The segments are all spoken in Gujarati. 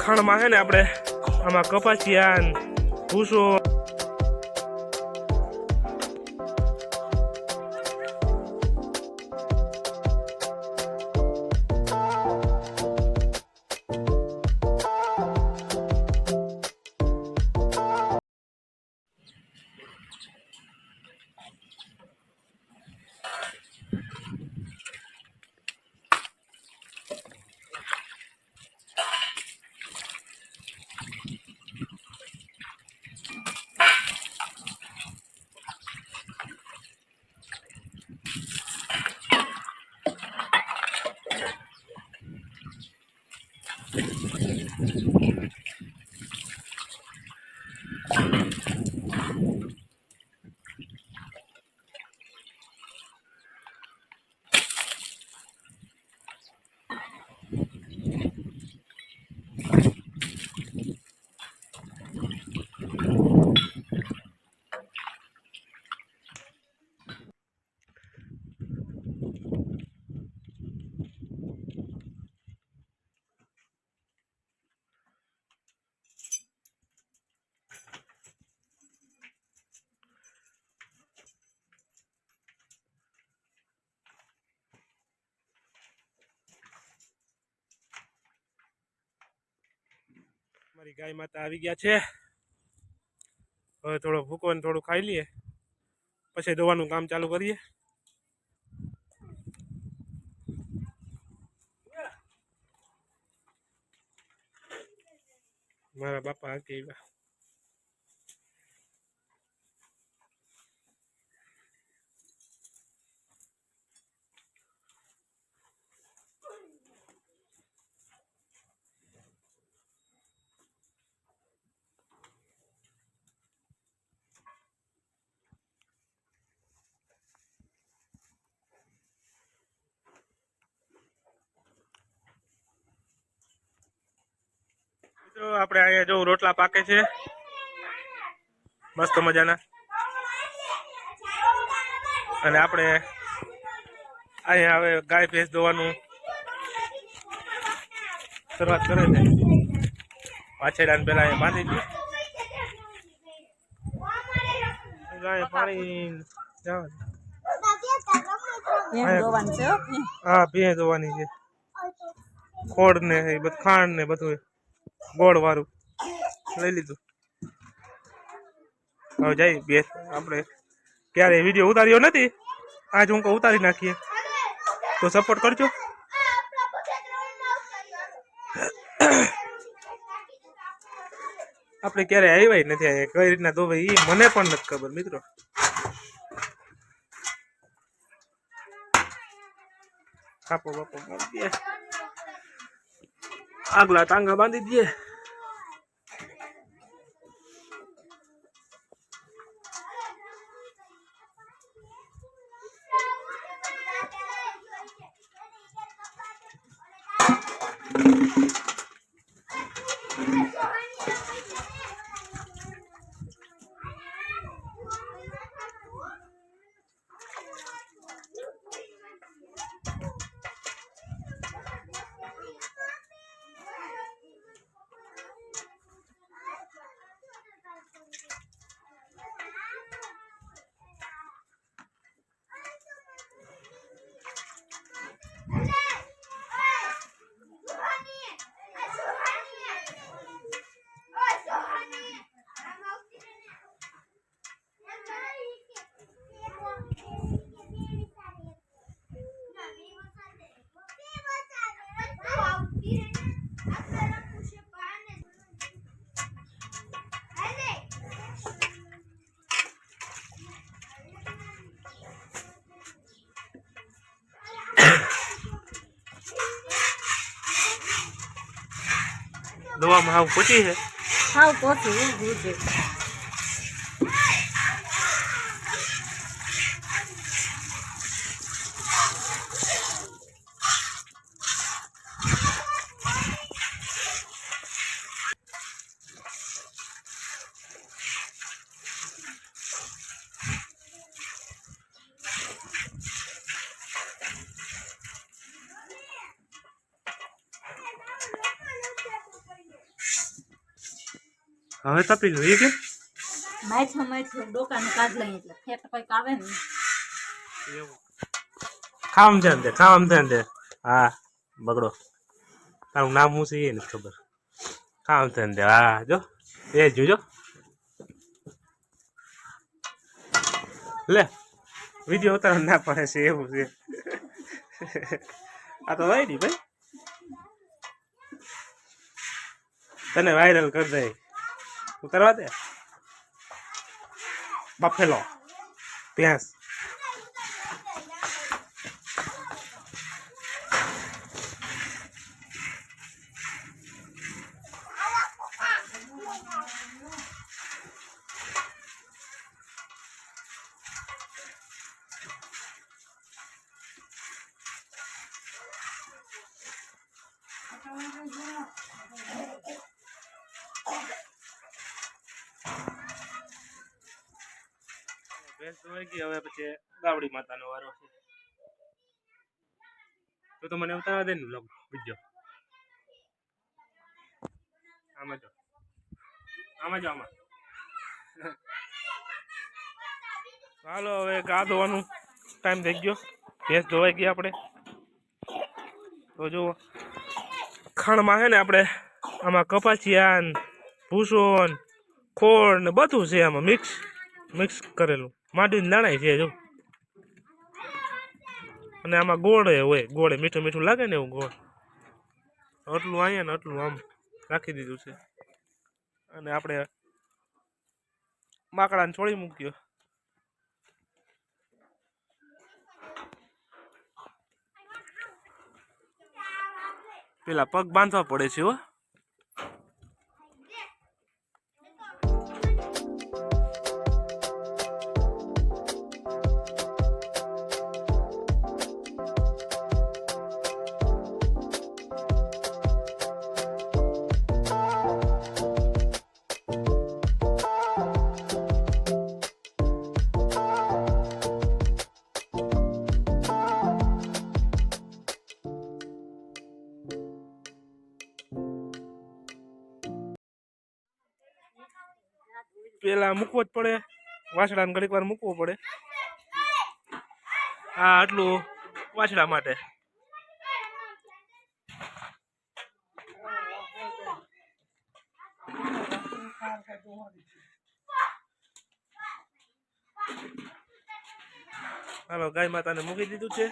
ખાણમાં છે ને આપણે આમાં કપાસિયા ભૂસો મારી ગાય માતા આવી ગયા છે। હવે થોડો ભૂકો ને થોડું ખાઈ લઈએ પછી દવાનું કામ ચાલુ કરીએ। મારા બાપા આકે તો આપણે અહીંયા જો રોટલા પાકે છે મસ્ત મજાના, અને આપણે અહીંયા હવે ગાય ભેંસ દોવાનું શરૂઆત કરે છે। પાછેડાને પેલા અહીંયા બાંધી દે ગાય પાણી હા ભેંસ દોવાની છે। ખોડ ને ખાંડ ને બધું ગોળ વાળું લઈ લીધું। હવે જઈ બે આપણે ક્યારે વિડીયો ઉતાર્યો નથી, આજ હું કહું ઉતારી નાખીએ તો સપોર્ટ કરજો। આપણે ક્યારે આવ્યા નથી અહીંયા, કઈ રીતના દોવે એ મને પણ નથી ખબર મિત્રો। કાપો બાપો બાંધી દે, આગલા ટાંગા બાંધી દઈએ। દવામાં હાવ પોચી છે, હાવ પોચી ઊંઘું છે। હવે તપી લો એ કે માછું ડોકાનું કાઢ લઈ એટલે ફેટ કંઈક આવે ને એવું ખામ ધ્યાન દે હા બગડો તારું નામ હું છે એ નથી ખબર ખામ ધ્યાન દે હા જો એ જોજો લે વિડીયો ઉતારવા ના પડે છે એવું છે આ તો વાયડી ભાઈ તને વાયરલ કરી દે ઉતારવા દે બફેલો ભેંસ ભેંસ ધોવાઈ ગઈ હવે પછી ગાવડી માતાનો વારો છે તો મને ઉતારવા દે ને લોગ બીજો આમાં જો આમાં હાલો હવે ગા ધોવાનું ટાઈમ થઈ ગયો ભેંસ ધોવાઈ ગઈ આપણે તો જો ખણમાં છે ને આપણે આમાં કપાસિયા ને ભૂસો ને ખોળ ને બધું છે આમાં મિક્સ કરેલું માંડીને દાણાય છે જો અને આમાં ગોળ હોય ગોળે મીઠું મીઠું લાગે ને એવું ગોળ આટલું અહીંયા ને આટલું આમ રાખી દીધું છે અને આપણે માકડાને છોડી મૂક્યો પેલા પગ બાંધવા પડે છે હો પેલા મૂકવો જ પડે વાછડાને ઘડીક વાર મૂકવો પડે હા આટલું વાછડા માટે હાલો ગાય માતાને મૂકી દીધું છે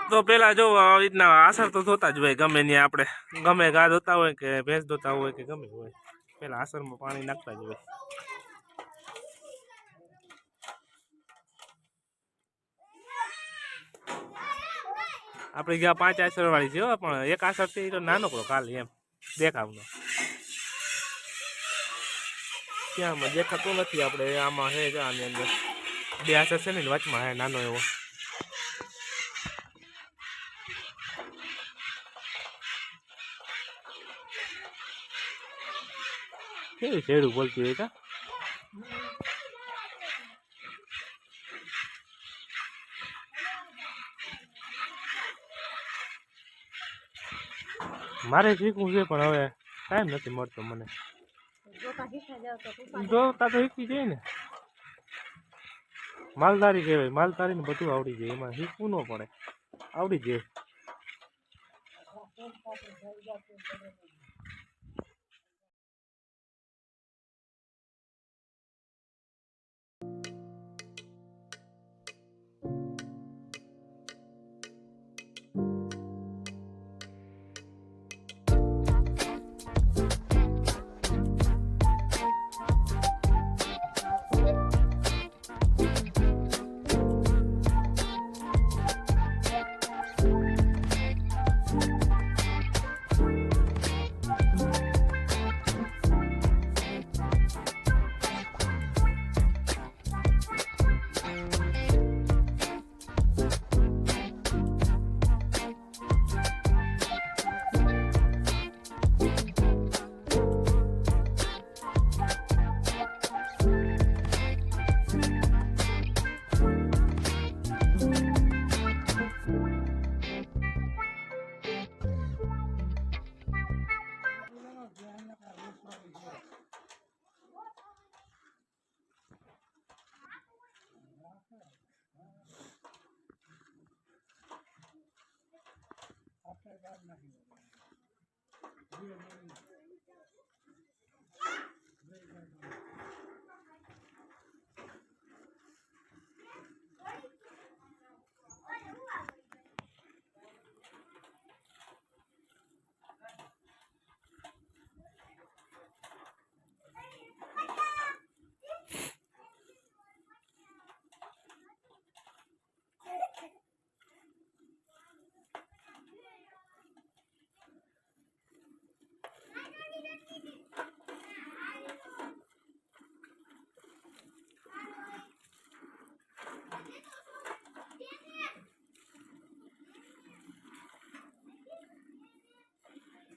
તો પેલા જો આવી રીતના આસર તો ધોતા જ હોય ગમે ત્યાં આપણે ગમે ગા ધોતા હોય કે ભેંસ ધોતા હોય કે ગમે હોય પેલા આસરમાં પાણી નાખતા જ હોય આપણે ગયા 5 આસર વાળી છે પણ એક આસર છે એ તો નાનો કરો ખાલી એમ દેખાવનો ત્યાં દેખાતું નથી આપણે આમાં હે આની અંદર 2 આસર છે ને વચમાં હે નાનો એવો કેવી શેડું બોલતી હોય કા મારે શીખવું છે પણ હવે ટાઈમ નથી મળતો મને જોતા તો શીખી જાય ને માલધારી કહેવાય માલધારી ને બધું આવડી જાય એમાં શીખવું ન પડે આવડી જાય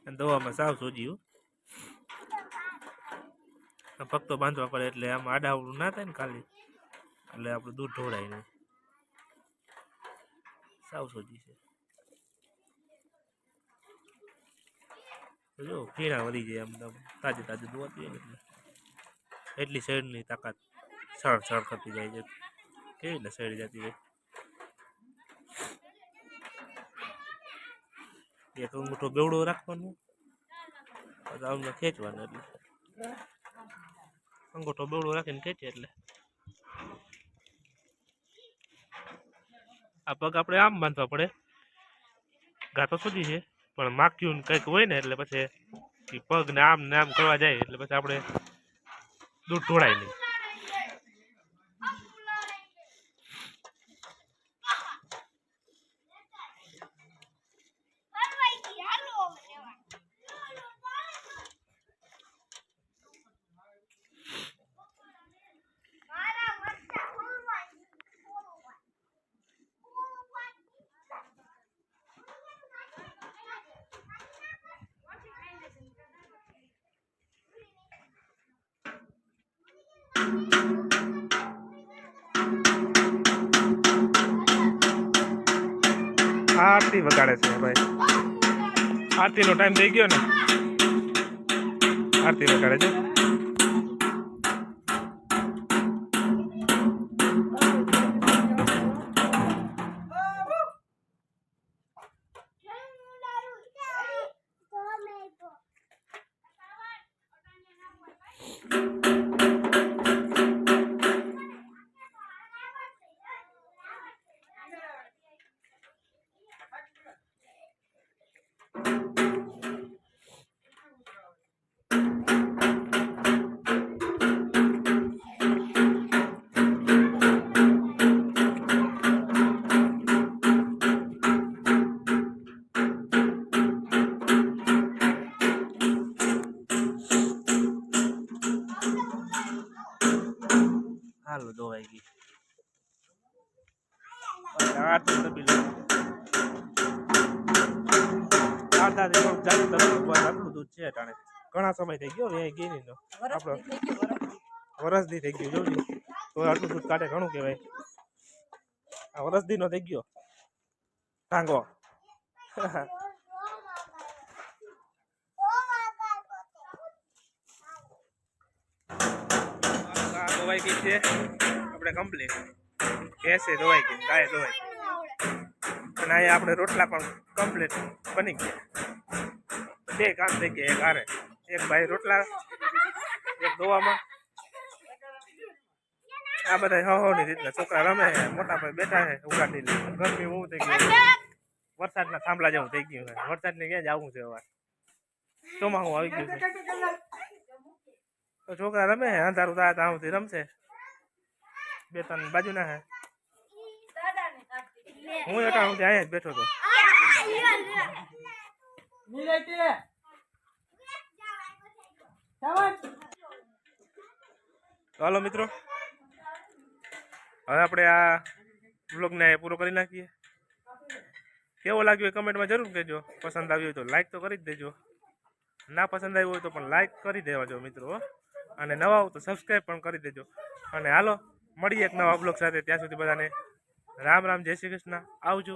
દવામાં સાવ સોજ્યું ફક્તો બાંધવા પડે એટલે આમ આડાવડું ના થાય ને ખાલી એટલે આપણું દૂધ ઢોળાય નહીં સાવ સોજી છે જો ફીણા વળી જાય આમ તાજે તાજું દોવાતી હોય ને એટલે એટલી શેડની તાકાત સળ સળ કરતી જાય છે કેવી રીતે શેડ જતી હોય એક અંગૂઠો બેવડો રાખવાનો આમને ખેંચવાનો એટલે અંગૂઠો બેવડો રાખીને ખેંચે એટલે આ પગ આપણે આમ બાંધવા પડે ઘા તો સુધી છે પણ માખ્યું કંઈક હોય ને એટલે પછી પગ ને આમ કરવા જાય એટલે પછી આપણે દૂધ ઢોળાય નહીં આરતી વગાડે છે ભાઈ આરતી નો ટાઈમ થઈ ગયો ને આરતી વગાડે છે હાલો દોવાઈ ગઈ આરતી દબી લો આટલું દૂધ છે અટાણે ઘણા સમય થઈ ગયો એ ગઈ નો આપણો વરસદી થઈ ગયું જોજો તો આટલું દૂધ કાઢે ઘણું કહેવાય આ વરસદી નો થઈ ગયો ટાંગો દવાઈ ગઈ છે આપણે કમ્પ્લીટ ભેંસે દવાઈ ગઈ ગાય દવાઈ ગઈ અને અહીંયા આપણે રોટલા પણ કમ્પ્લીટ બની ગયા બે કામ થઈ ગયા એક હારે એક ભાઈ રોટલા એક દોવામાં આ બધા હવાની રીતના છોકરા રમે છે મોટા ભાઈ બેઠા છે ઉગાડી લે ગરમી બહુ થઈ ગઈ વરસાદના થાંભલા જેવું થઈ ગયું છે વરસાદને ક્યાં જવું છે હવે ચોમાસું આવી ગયું છે તો છોકરા રમે છે અંધારું થાય ત્યાંથી રમશે બે ત્રણ બાજુ ના હે હું અટાણ સુધી અહીંયા જ બેઠો હતો હાલો મિત્રો હવે આપણે આ વ્લોગને પૂરો કરી નાખીએ કેવો લાગ્યો એ કમેન્ટમાં જરૂર કહેજો પસંદ આવ્યો હોય તો લાઈક તો કરી જ દેજો ના પસંદ આવ્યું હોય તો પણ લાઈક કરી દેવાજો મિત્રો અને નવા હો તો સબસ્ક્રાઈબ પણ કરી દેજો અને હાલો મળીએ એક નવા બ્લોગ સાથે ત્યાં સુધી બધાને રામ રામ જય શ્રી કૃષ્ણ આવજો